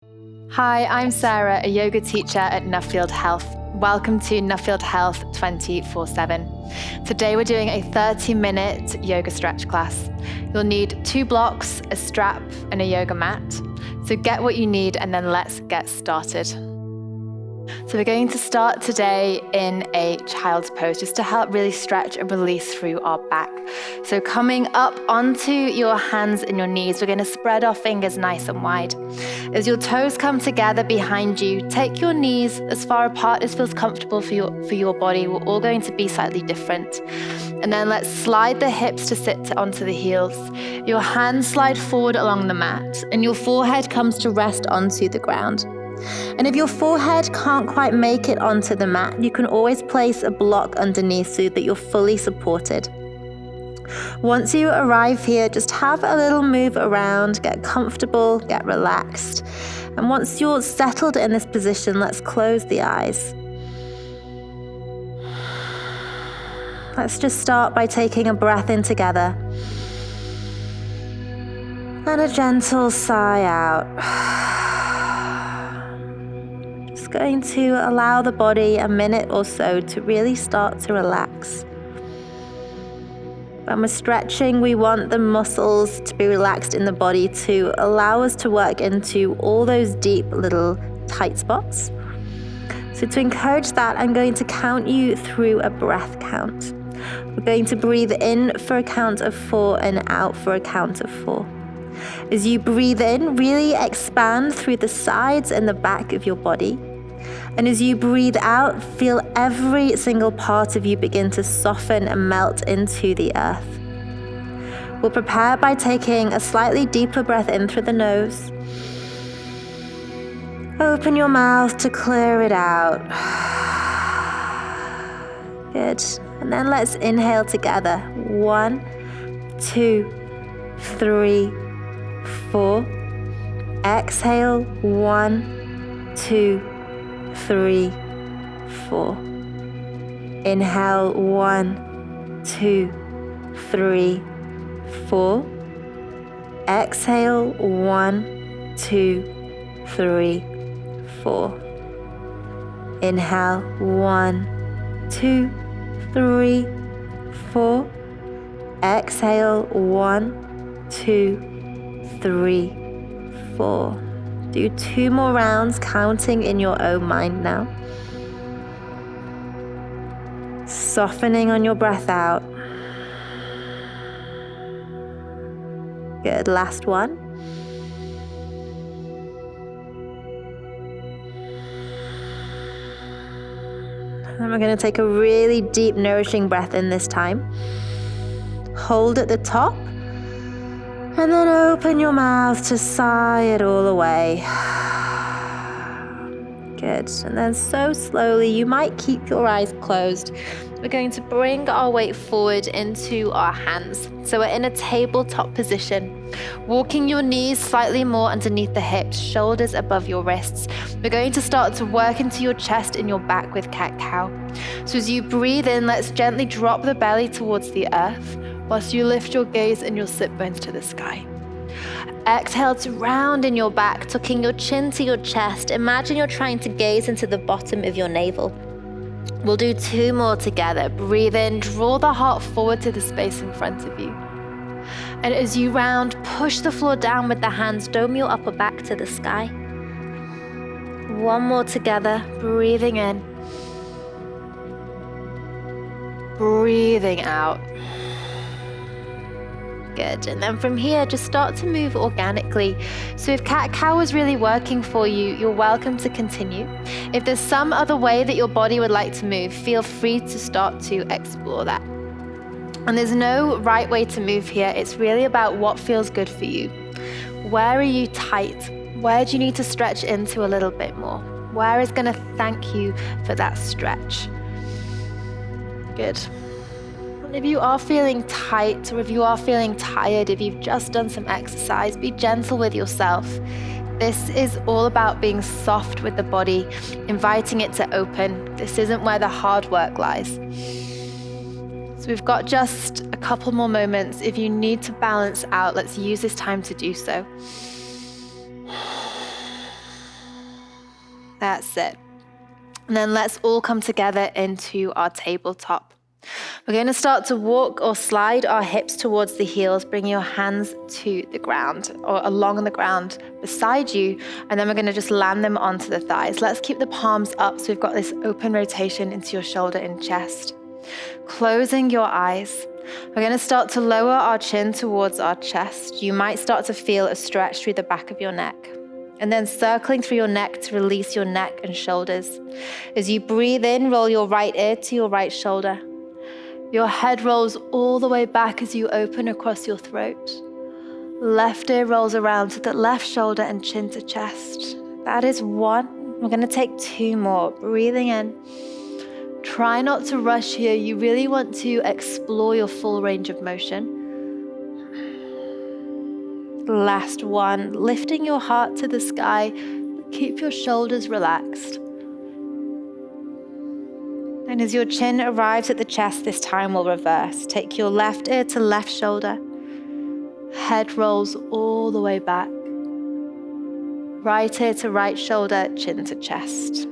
Hi, I'm Sarah, a yoga teacher at Nuffield Health. Welcome to Nuffield Health 24/7. Today we're doing a 30-minute yoga stretch class. You'll need 2 blocks, a strap, and a yoga mat. So get what you need and then let's get started. So we're going to start today in a child's pose just to help really stretch and release through our back. So coming up onto your hands and your knees, we're going to spread our fingers nice and wide. As your toes come together behind you, take your knees as far apart as feels comfortable for your body. We're all going to be slightly different. And then let's slide the hips to sit onto the heels. Your hands slide forward along the mat and your forehead comes to rest onto the ground. And if your forehead can't quite make it onto the mat, you can always place a block underneath so that you're fully supported. Once you arrive here, just have a little move around, get comfortable, get relaxed. And once you're settled in this position, let's close the eyes. Let's just start by taking a breath in together. And a gentle sigh out. Going to allow the body a minute or so to really start to relax. When we're stretching, we want the muscles to be relaxed in the body to allow us to work into all those deep little tight spots. So to encourage that, I'm going to count you through a breath count. We're going to breathe in for a count of 4 and out for a count of 4. As you breathe in, really expand through the sides and the back of your body. And as you breathe out, feel every single part of you begin to soften and melt into the earth. We'll prepare by taking a slightly deeper breath in through the nose. Open your mouth to clear it out. Good. And then let's inhale together. 1, 2, 3, 4. Exhale. 1, 2, 3, 4. Inhale. 1, 2, 3, 4. Exhale. 1, 2, 3, 4. Inhale. 1, 2, 3, 4. Exhale. 1, 2, 3, 4. Do 2 more rounds, counting in your own mind now. Softening on your breath out. Good, last one. And we're going to take a really deep, nourishing breath in this time. Hold at the top. And then open your mouth to sigh it all away. Good. And then so slowly, you might keep your eyes closed. We're going to bring our weight forward into our hands. So we're in a tabletop position. Walking your knees slightly more underneath the hips, shoulders above your wrists. We're going to start to work into your chest and your back with cat-cow. So as you breathe in, let's gently drop the belly towards the earth, whilst you lift your gaze and your sit bones to the sky. Exhale to round in your back, tucking your chin to your chest. Imagine you're trying to gaze into the bottom of your navel. We'll do 2 more together. Breathe in, draw the heart forward to the space in front of you. And as you round, push the floor down with the hands, dome your upper back to the sky. 1 more together, breathing in. Breathing out. Good. And then from here, just start to move organically. So if cat-cow is really working for you, you're welcome to continue. If there's some other way that your body would like to move, feel free to start to explore that. And there's no right way to move here. It's really about what feels good for you. Where are you tight? Where do you need to stretch into a little bit more? Where is going to thank you for that stretch? Good. If you are feeling tight or if you are feeling tired, if you've just done some exercise, be gentle with yourself. This is all about being soft with the body, inviting it to open. This isn't where the hard work lies. So we've got just a couple more moments. If you need to balance out, let's use this time to do so. That's it. And then let's all come together into our tabletop. We're going to start to walk or slide our hips towards the heels, bring your hands to the ground or along the ground beside you, and then we're going to just land them onto the thighs. Let's keep the palms up so we've got this open rotation into your shoulder and chest. Closing your eyes, we're going to start to lower our chin towards our chest. You might start to feel a stretch through the back of your neck. And then circling through your neck to release your neck and shoulders. As you breathe in, roll your right ear to your right shoulder. Your head rolls all the way back as you open across your throat. Left ear rolls around to the left shoulder and chin to chest. That is 1. We're going to take 2 more. Breathing in. Try not to rush here. You really want to explore your full range of motion. Last 1. Lifting your heart to the sky. Keep your shoulders relaxed. And as your chin arrives at the chest, this time we'll reverse. Take your left ear to left shoulder. Head rolls all the way back. Right ear to right shoulder, chin to chest.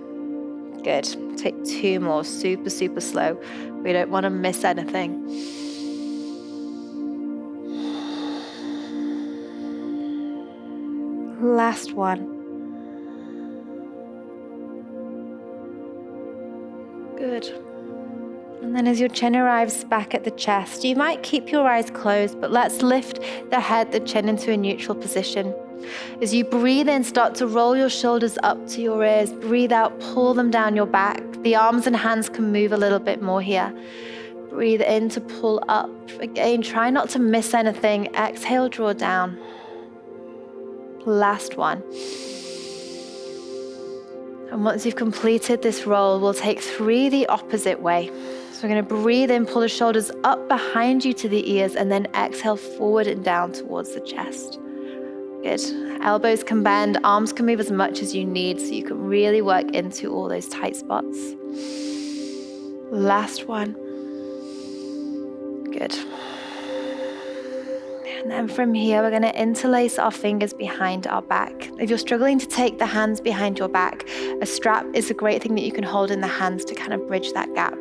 Good. Take 2 more, super, super slow. We don't want to miss anything. Last 1. Good. And then as your chin arrives back at the chest, you might keep your eyes closed, but let's lift the head, the chin into a neutral position. As you breathe in, start to roll your shoulders up to your ears. Breathe out, pull them down your back. The arms and hands can move a little bit more here. Breathe in to pull up. Again, try not to miss anything. Exhale, draw down. Last 1. And once you've completed this roll, we'll take 3 the opposite way. So we're going to breathe in, pull the shoulders up behind you to the ears, and then exhale forward and down towards the chest. Good. Elbows can bend, arms can move as much as you need, so you can really work into all those tight spots. Last 1. Good. And then from here, we're going to interlace our fingers behind our back. If you're struggling to take the hands behind your back, a strap is a great thing that you can hold in the hands to kind of bridge that gap.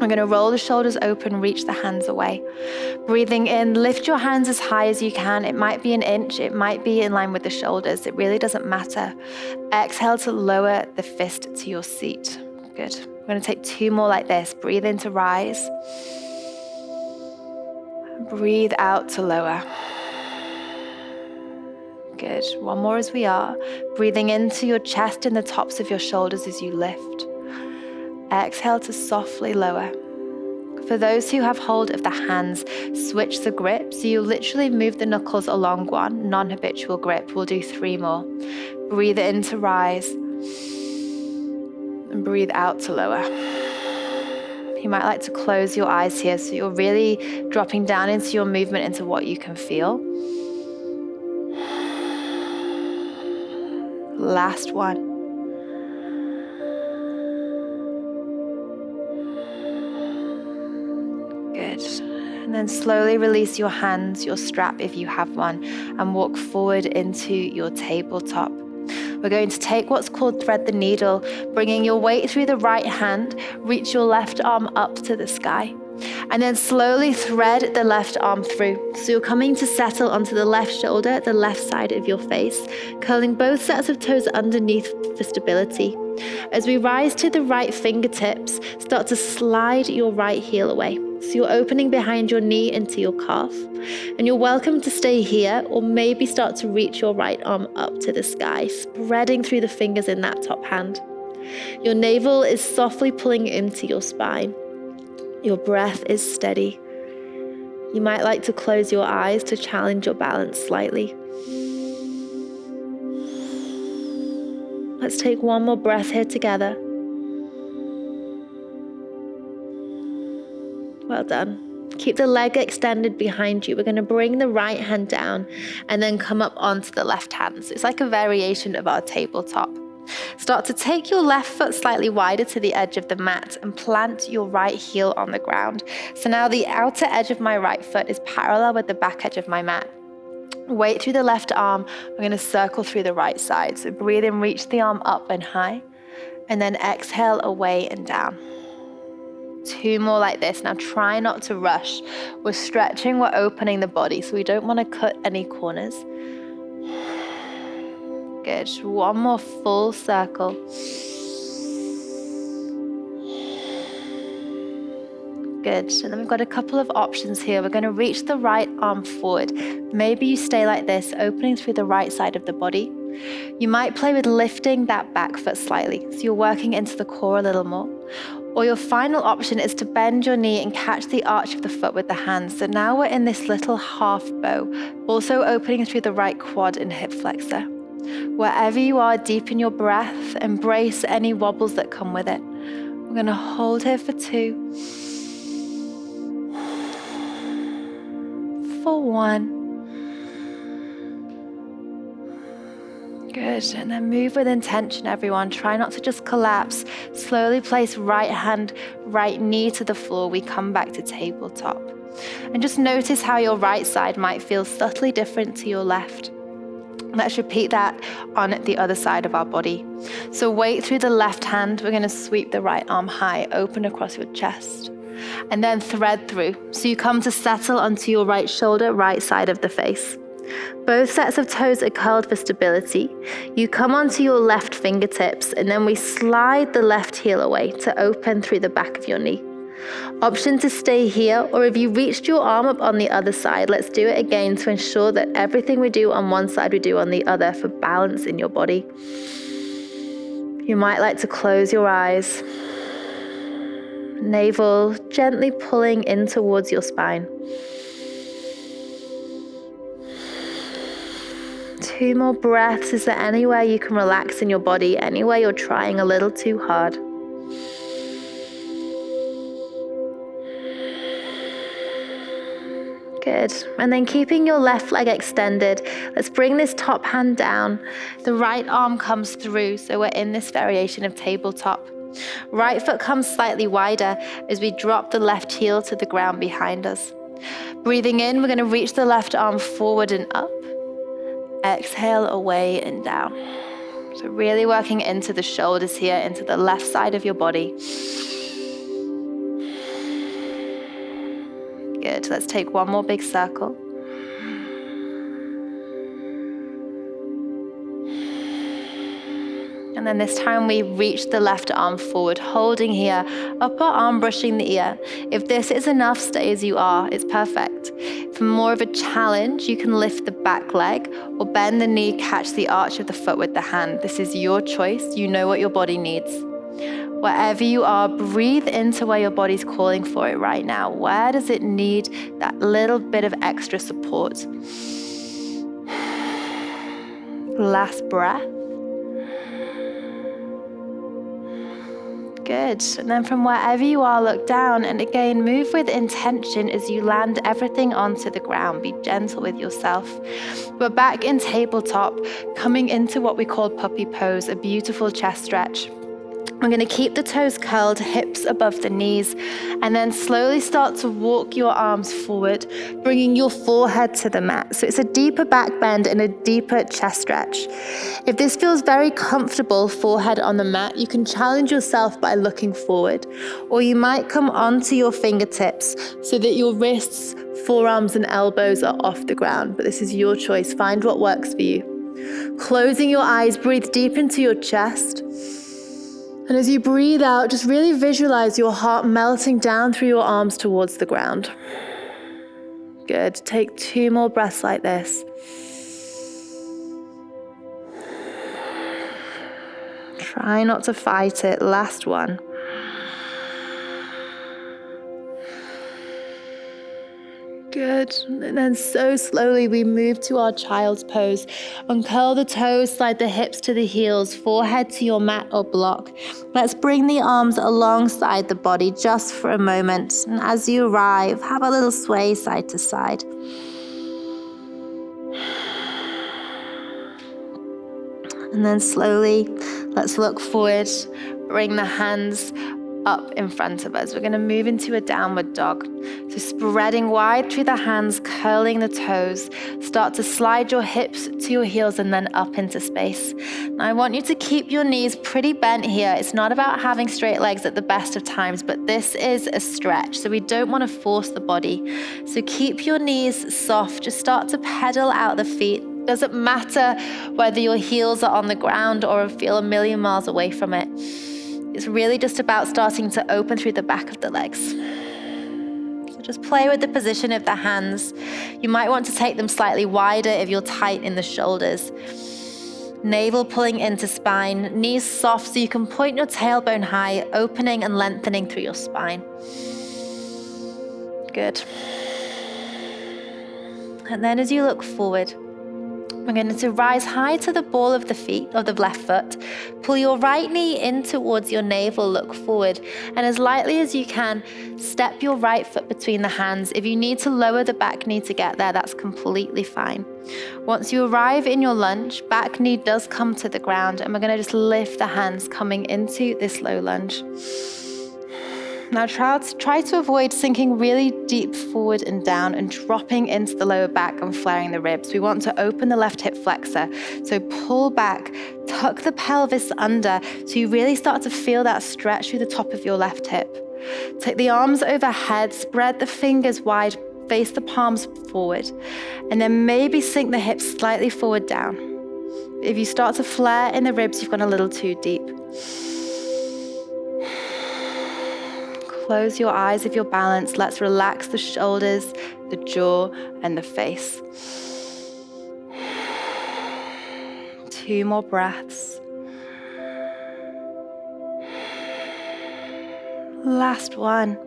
We're going to roll the shoulders open, reach the hands away. Breathing in, lift your hands as high as you can. It might be an inch, it might be in line with the shoulders. It really doesn't matter. Exhale to lower the fist to your seat. Good. We're going to take 2 more like this. Breathe in to rise. Breathe out to lower. Good. 1 more as we are. Breathing into your chest and the tops of your shoulders as you lift. Exhale to softly lower. For those who have hold of the hands, switch the grip. So you literally move the knuckles along 1, non-habitual grip. We'll do 3 more. Breathe in to rise. And breathe out to lower. You might like to close your eyes here so you're really dropping down into your movement, into what you can feel. Last 1. Good. And then slowly release your hands, your strap if you have one, and walk forward into your tabletop. We're going to take what's called thread the needle, bringing your weight through the right hand, reach your left arm up to the sky, and then slowly thread the left arm through. So you're coming to settle onto the left shoulder, the left side of your face, curling both sets of toes underneath for stability. As we rise to the right fingertips, start to slide your right heel away. So you're opening behind your knee into your calf. And you're welcome to stay here, or maybe start to reach your right arm up to the sky, spreading through the fingers in that top hand. Your navel is softly pulling into your spine. Your breath is steady. You might like to close your eyes to challenge your balance slightly. Let's take 1 more breath here together. Well done. Keep the leg extended behind you. We're going to bring the right hand down and then come up onto the left hand. So it's like a variation of our tabletop. Start to take your left foot slightly wider to the edge of the mat and plant your right heel on the ground. So now the outer edge of my right foot is parallel with the back edge of my mat. Weight through the left arm. We're going to circle through the right side. So breathe in, reach the arm up and high, and then exhale away and down. 2 more like this. Now try not to rush. We're stretching, we're opening the body, so we don't want to cut any corners. Good. 1 more full circle. Good. And then we've got a couple of options here. We're going to reach the right arm forward. Maybe you stay like this, opening through the right side of the body. You might play with lifting that back foot slightly, so you're working into the core a little more. Or your final option is to bend your knee and catch the arch of the foot with the hands. So now we're in this little half bow, also opening through the right quad and hip flexor. Wherever you are, deepen your breath, embrace any wobbles that come with it. We're going to hold here for 2, for 1. Good, and then move with intention, everyone. Try not to just collapse. Slowly place right hand, right knee to the floor. We come back to tabletop. And just notice how your right side might feel subtly different to your left. Let's repeat that on the other side of our body. So weight through the left hand. We're going to sweep the right arm high, open across your chest, and then thread through. So you come to settle onto your right shoulder, right side of the face. Both sets of toes are curled for stability. You come onto your left fingertips, and then we slide the left heel away to open through the back of your knee. Option to stay here, or if you reached your arm up on the other side, let's do it again to ensure that everything we do on one side we do on the other for balance in your body. You might like to close your eyes. Navel gently pulling in towards your spine. 2 more breaths. Is there anywhere you can relax in your body? Anywhere you're trying a little too hard? Good. And then keeping your left leg extended, let's bring this top hand down. The right arm comes through, so we're in this variation of tabletop. Right foot comes slightly wider as we drop the left heel to the ground behind us. Breathing in, we're going to reach the left arm forward and up. Exhale away and down. So really working into the shoulders here, into the left side of your body. Good. Let's take 1 more big circle. And then this time we reach the left arm forward, holding here, upper arm brushing the ear. If this is enough, stay as you are. It's perfect. For more of a challenge, you can lift the back leg or bend the knee, catch the arch of the foot with the hand. This is your choice. You know what your body needs. Wherever you are, breathe into where your body's calling for it right now. Where does it need that little bit of extra support? Last breath. Good. And then from wherever you are, look down, and again, move with intention as you land everything onto the ground. Be gentle with yourself. We're back in tabletop, coming into what we call puppy pose, a beautiful chest stretch. We're going to keep the toes curled, hips above the knees, and then slowly start to walk your arms forward, bringing your forehead to the mat. So it's a deeper back bend and a deeper chest stretch. If this feels very comfortable, forehead on the mat, you can challenge yourself by looking forward, or you might come onto your fingertips so that your wrists, forearms, and elbows are off the ground. But this is your choice. Find what works for you. Closing your eyes, breathe deep into your chest. And as you breathe out, just really visualize your heart melting down through your arms towards the ground. Good. Take 2 more breaths like this. Try not to fight it. Last one. Good. And then so slowly we move to our child's pose. Uncurl the toes, slide the hips to the heels, forehead to your mat or block. Let's bring the arms alongside the body just for a moment. And as you arrive, have a little sway side to side. And then slowly, let's look forward. Bring the hands up in front of us. We're going to move into a downward dog. So spreading wide through the hands, curling the toes. Start to slide your hips to your heels and then up into space. Now I want you to keep your knees pretty bent here. It's not about having straight legs at the best of times, but this is a stretch. So we don't want to force the body. So keep your knees soft. Just start to pedal out the feet. Doesn't matter whether your heels are on the ground or feel a million miles away from it. It's really just about starting to open through the back of the legs. So just play with the position of the hands. You might want to take them slightly wider if you're tight in the shoulders. Navel pulling into spine, knees soft so you can point your tailbone high, opening and lengthening through your spine. Good. And then as you look forward, we're going to rise high to the ball of the feet, of the left foot. Pull your right knee in towards your navel, look forward. And as lightly as you can, step your right foot between the hands. If you need to lower the back knee to get there, that's completely fine. Once you arrive in your lunge, back knee does come to the ground, and we're going to just lift the hands coming into this low lunge. Now try to avoid sinking really deep forward and down and dropping into the lower back and flaring the ribs. We want to open the left hip flexor. So pull back, tuck the pelvis under so you really start to feel that stretch through the top of your left hip. Take the arms overhead, spread the fingers wide, face the palms forward, and then maybe sink the hips slightly forward down. If you start to flare in the ribs, you've gone a little too deep. Close your eyes if you're balanced. Let's relax the shoulders, the jaw, and the face. 2 more breaths. Last one.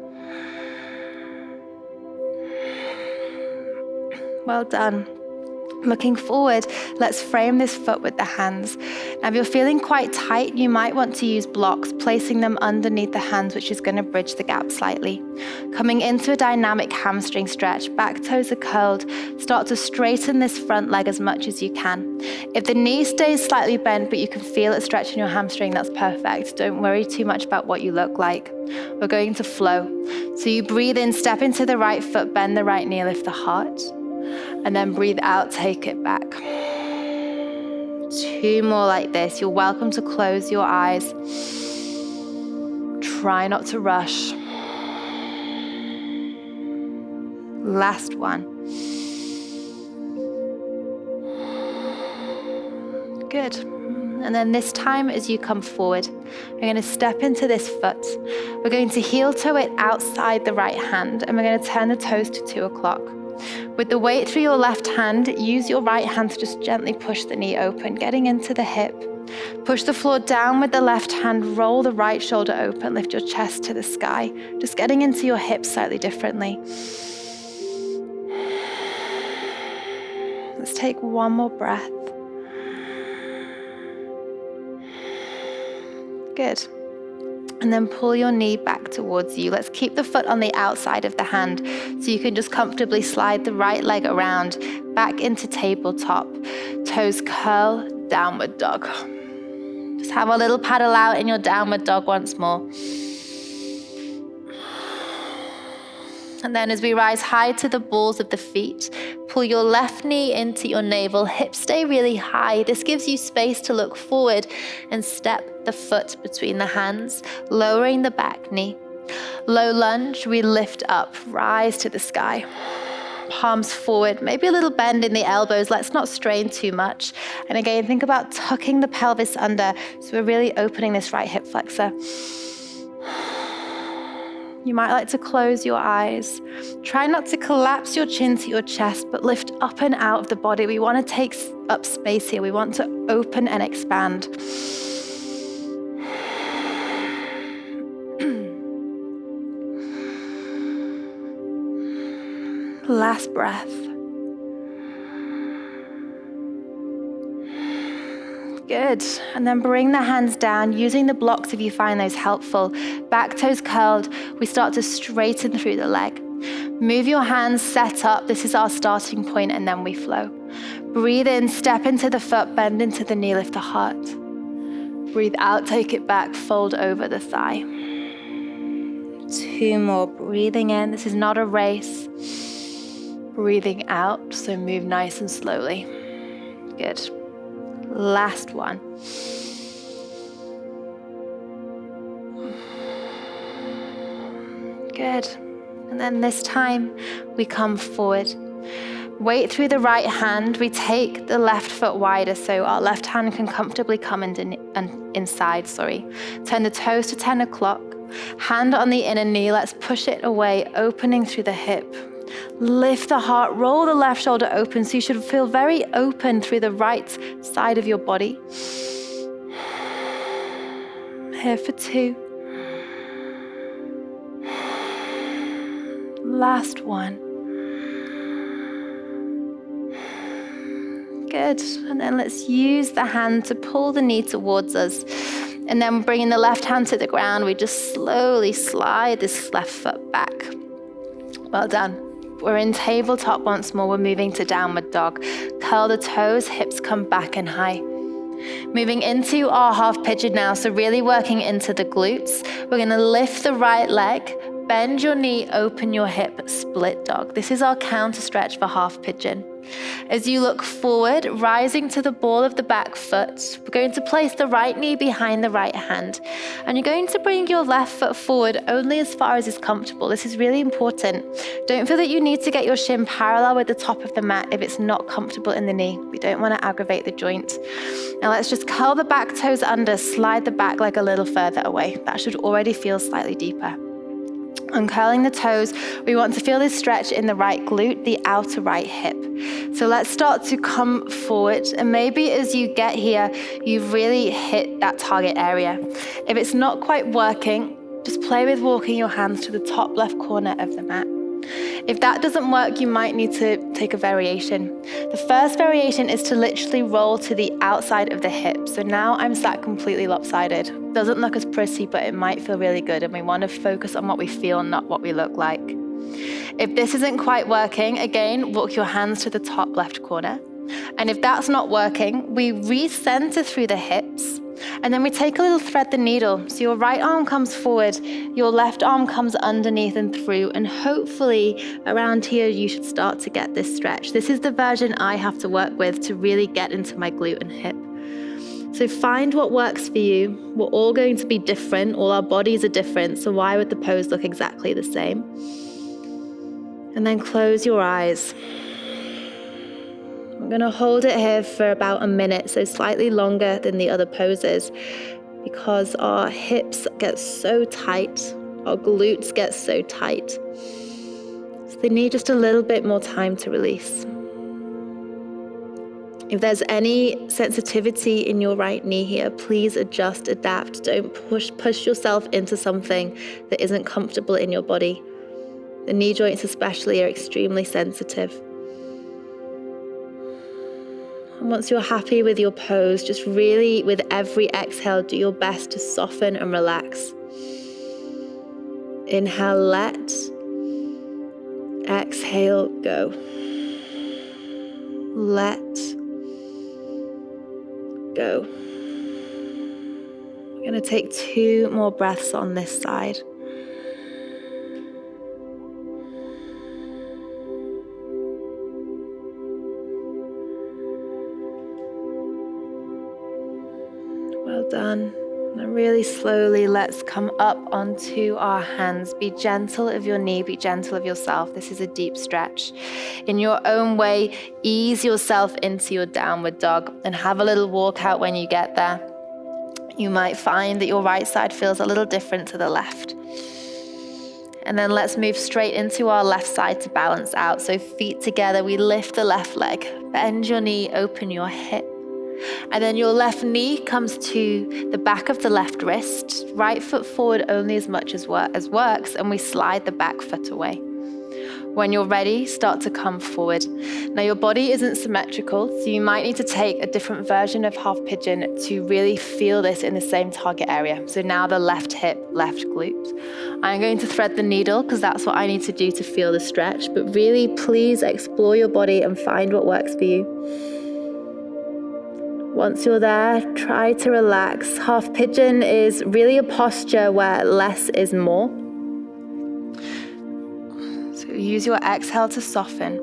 Well done. Looking forward, let's frame this foot with the hands. Now, if you're feeling quite tight, you might want to use blocks, placing them underneath the hands, which is going to bridge the gap slightly. Coming into a dynamic hamstring stretch, back toes are curled. Start to straighten this front leg as much as you can. If the knee stays slightly bent, but you can feel it stretching your hamstring, that's perfect. Don't worry too much about what you look like. We're going to flow. So you breathe in, step into the right foot, bend the right knee, lift the heart. And then breathe out, take it back. 2 more like this. You're welcome to close your eyes. Try not to rush. Last one. Good. And then this time as you come forward, we're going to step into this foot. We're going to heel toe it outside the right hand, and we're going to turn the toes to 2 o'clock. With the weight through your left hand, use your right hand to just gently push the knee open, getting into the hip. Push the floor down with the left hand, roll the right shoulder open, lift your chest to the sky, just getting into your hips slightly differently. Let's take 1 more breath. Good. And then pull your knee back towards you. Let's keep the foot on the outside of the hand so you can just comfortably slide the right leg around, back into tabletop. Toes curl, downward dog. Just have a little paddle out in your downward dog once more. And then as we rise high to the balls of the feet, pull your left knee into your navel, hips stay really high. This gives you space to look forward and step the foot between the hands, lowering the back knee. Low lunge, we lift up, rise to the sky. Palms forward, maybe a little bend in the elbows. Let's not strain too much. And again, think about tucking the pelvis under. So we're really opening this right hip flexor. You might like to close your eyes. Try not to collapse your chin to your chest, but lift up and out of the body. We want to take up space here. We want to open and expand. Last breath. Good. And then bring the hands down, using the blocks if you find those helpful. Back toes curled. We start to straighten through the leg. Move your hands, set up. This is our starting point, and then we flow. Breathe in, step into the foot, bend into the knee, lift the heart. Breathe out, take it back, fold over the thigh. 2 more. Breathing in. This is not a race. Breathing out, so move nice and slowly. Good. Last one. Good. And then this time we come forward. Weight through the right hand. We take the left foot wider so our left hand can comfortably come inside. Turn the toes to 10 o'clock. Hand on the inner knee. Let's push it away, opening through the hip. Lift the heart, roll the left shoulder open, so you should feel very open through the right side of your body. Here for 2. Last one. Good. And then let's use the hand to pull the knee towards us. And then bringing the left hand to the ground, we just slowly slide this left foot back. Well done. We're in tabletop once more. We're moving to downward dog. Curl the toes, hips come back and high. Moving into our half pigeon now. So really working into the glutes. We're going to lift the right leg, bend your knee, open your hip, split dog. This is our counter stretch for half pigeon. As you look forward, rising to the ball of the back foot, we're going to place the right knee behind the right hand. And you're going to bring your left foot forward only as far as is comfortable. This is really important. Don't feel that you need to get your shin parallel with the top of the mat if it's not comfortable in the knee. We don't want to aggravate the joint. Now let's just curl the back toes under, slide the back leg a little further away. That should already feel slightly deeper. Uncurling the toes, we want to feel this stretch in the right glute, the outer right hip. So let's start to come forward, and maybe as you get here, you've really hit that target area. If it's not quite working, just play with walking your hands to the top left corner of the mat. If that doesn't work, you might need to take a variation. The first variation is to literally roll to the outside of the hip. So now I'm sat completely lopsided. Doesn't look as pretty, but it might feel really good. And we want to focus on what we feel, not what we look like. If this isn't quite working, again, walk your hands to the top left corner. And if that's not working, we recenter through the hips. And then we take a little thread the needle. So your right arm comes forward, your left arm comes underneath and through, and hopefully around here you should start to get this stretch. This is the version I have to work with to really get into my glute and hip. So find what works for you. We're all going to be different. All our bodies are different. So why would the pose look exactly the same? And then close your eyes. I'm going to hold it here for about a minute, so slightly longer than the other poses, because our hips get so tight, our glutes get so tight. So they need just a little bit more time to release. If there's any sensitivity in your right knee here, please adjust, adapt. Don't push yourself into something that isn't comfortable in your body. The knee joints especially are extremely sensitive. And once you're happy with your pose, just really, with every exhale, do your best to soften and relax. Inhale, let. Exhale, go. Let. Go. We're going to take 2 more breaths on this side. Done. And really slowly, let's come up onto our hands. Be gentle of your knee, be gentle of yourself. This is a deep stretch. In your own way, ease yourself into your downward dog and have a little walk out when you get there. You might find that your right side feels a little different to the left. And then let's move straight into our left side to balance out. So feet together, we lift the left leg, bend your knee, open your hip. And then your left knee comes to the back of the left wrist, right foot forward only as much as works, and we slide the back foot away. When you're ready, start to come forward. Now your body isn't symmetrical, so you might need to take a different version of half pigeon to really feel this in the same target area. So now the left hip, left glute. I'm going to thread the needle because that's what I need to do to feel the stretch, but really please explore your body and find what works for you. Once you're there, try to relax. Half pigeon is really a posture where less is more. use your exhale to soften.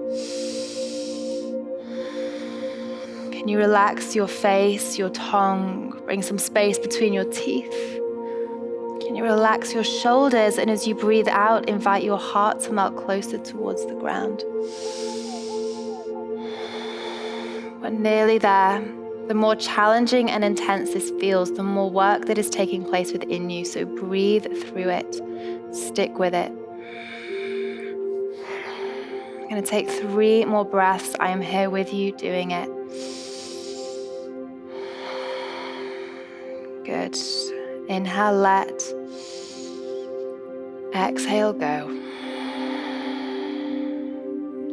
Can you relax your face, your tongue, bring some space between your teeth? Can you relax your shoulders, and as you breathe out, invite your heart to melt closer towards the ground? We're nearly there. The more challenging and intense this feels, the more work that is taking place within you. So breathe through it. Stick with it. I'm going to take 3 more breaths. I am here with you doing it. Good. Inhale, let. Exhale, go.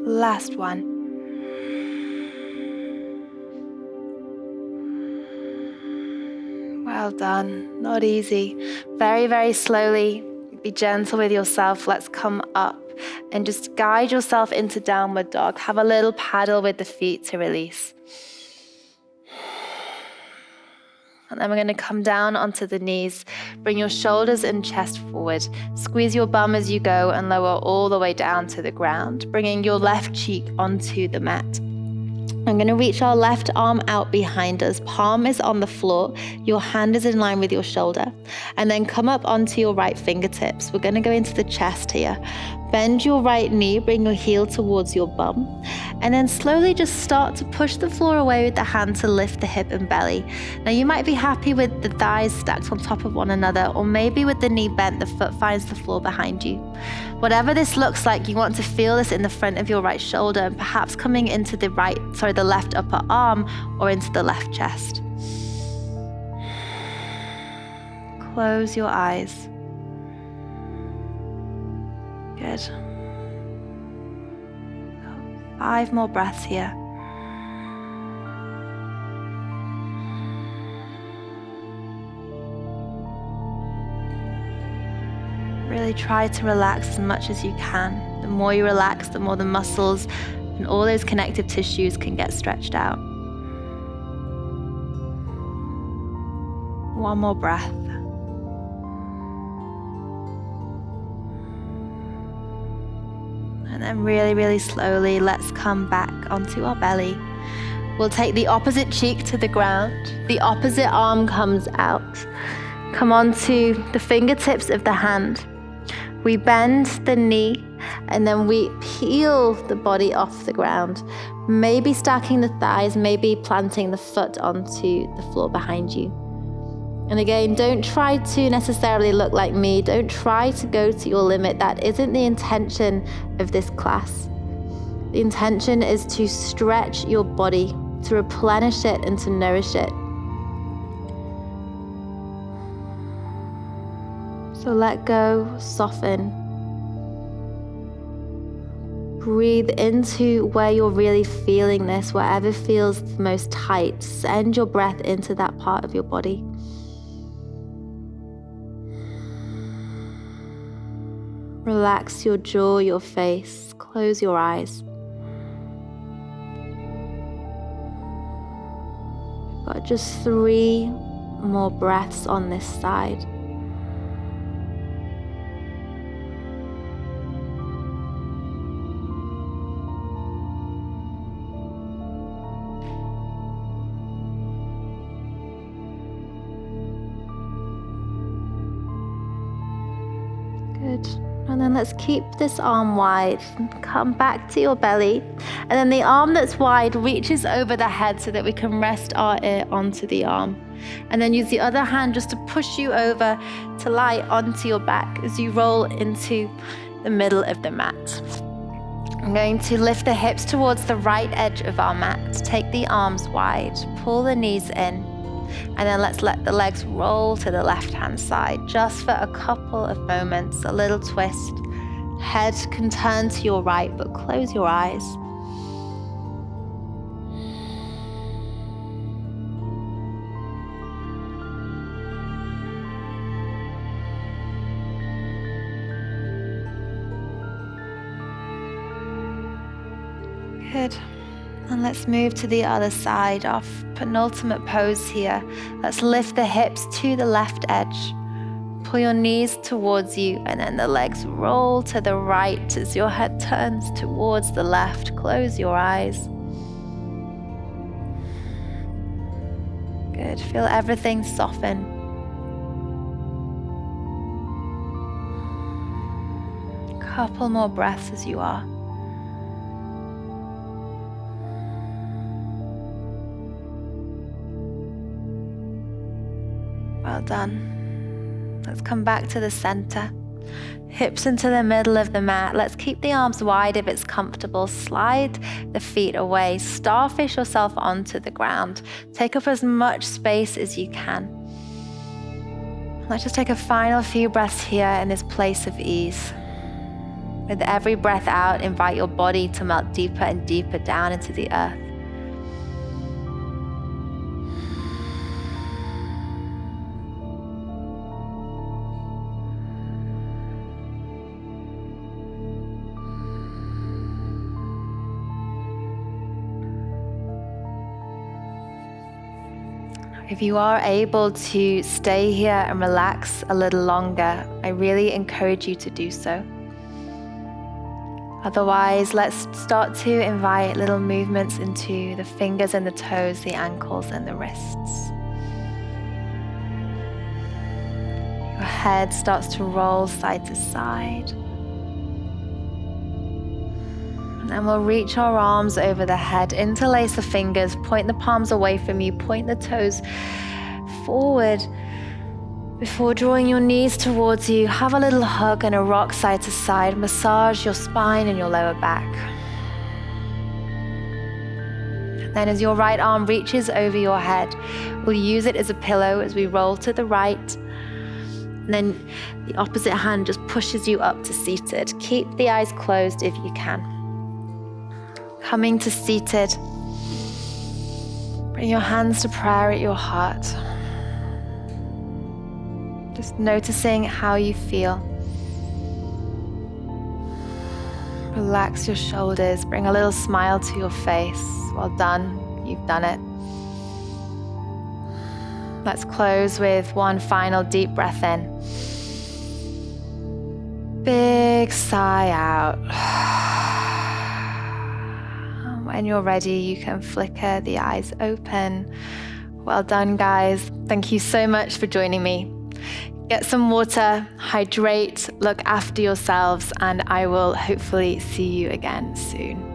Last one. Well done. Not easy. Very, very slowly. Be gentle with yourself. Let's come up and just guide yourself into downward dog. Have a little paddle with the feet to release. And then we're going to come down onto the knees. Bring your shoulders and chest forward. Squeeze your bum as you go and lower all the way down to the ground, bringing your left cheek onto the mat. I'm going to reach our left arm out behind us. Palm is on the floor. Your hand is in line with your shoulder. And then come up onto your right fingertips. We're going to go into the chest here. Bend your right knee, bring your heel towards your bum. And then slowly just start to push the floor away with the hand to lift the hip and belly. Now you might be happy with the thighs stacked on top of one another, or maybe with the knee bent, the foot finds the floor behind you. Whatever this looks like, you want to feel this in the front of your right shoulder, and perhaps coming into the left upper arm or into the left chest. Close your eyes. Good. 5 more breaths here. Really try to relax as much as you can. The more you relax, the more the muscles and all those connective tissues can get stretched out. 1 more breath. And then really, really slowly, let's come back onto our belly. We'll take the opposite cheek to the ground. The opposite arm comes out. Come onto the fingertips of the hand. We bend the knee, and then we peel the body off the ground. Maybe stacking the thighs, maybe planting the foot onto the floor behind you. And again, don't try to necessarily look like me. Don't try to go to your limit. That isn't the intention of this class. The intention is to stretch your body, to replenish it and to nourish it. So let go, soften. Breathe into where you're really feeling this, wherever feels the most tight. Send your breath into that part of your body. Relax your jaw, your face. Close your eyes. Got just 3 more breaths on this side. Good. And then let's keep this arm wide. Come back to your belly. And then the arm that's wide reaches over the head so that we can rest our ear onto the arm. And then use the other hand just to push you over to lie onto your back as you roll into the middle of the mat. I'm going to lift the hips towards the right edge of our mat. Take the arms wide, pull the knees in. And then let's let the legs roll to the left-hand side just for a couple of moments, a little twist. Head can turn to your right, but close your eyes. Good. And let's move to the other side, our penultimate pose here. Let's lift the hips to the left edge. Pull your knees towards you, and then the legs roll to the right as your head turns towards the left. Close your eyes. Good. Feel everything soften. Couple more breaths as you are. Well done. Let's come back to the center. Hips into the middle of the mat. Let's keep the arms wide if it's comfortable. Slide the feet away. Starfish yourself onto the ground. Take up as much space as you can. Let's just take a final few breaths here in this place of ease. With every breath out, invite your body to melt deeper and deeper down into the earth. If you are able to stay here and relax a little longer, I really encourage you to do so. Otherwise, let's start to invite little movements into the fingers and the toes, the ankles and the wrists. Your head starts to roll side to side. And we'll reach our arms over the head, interlace the fingers, point the palms away from you, point the toes forward. Before drawing your knees towards you, have a little hug and a rock side to side. Massage your spine and your lower back. Then as your right arm reaches over your head, we'll use it as a pillow as we roll to the right. And then the opposite hand just pushes you up to seated. Keep the eyes closed if you can. Coming to seated, bring your hands to prayer at your heart. Just noticing how you feel. Relax your shoulders, bring a little smile to your face. Well done, you've done it. Let's close with one final deep breath in. Big sigh out. When you're ready, you can flicker the eyes open. Well done, guys. Thank you so much for joining me. Get some water, hydrate, look after yourselves, and I will hopefully see you again soon.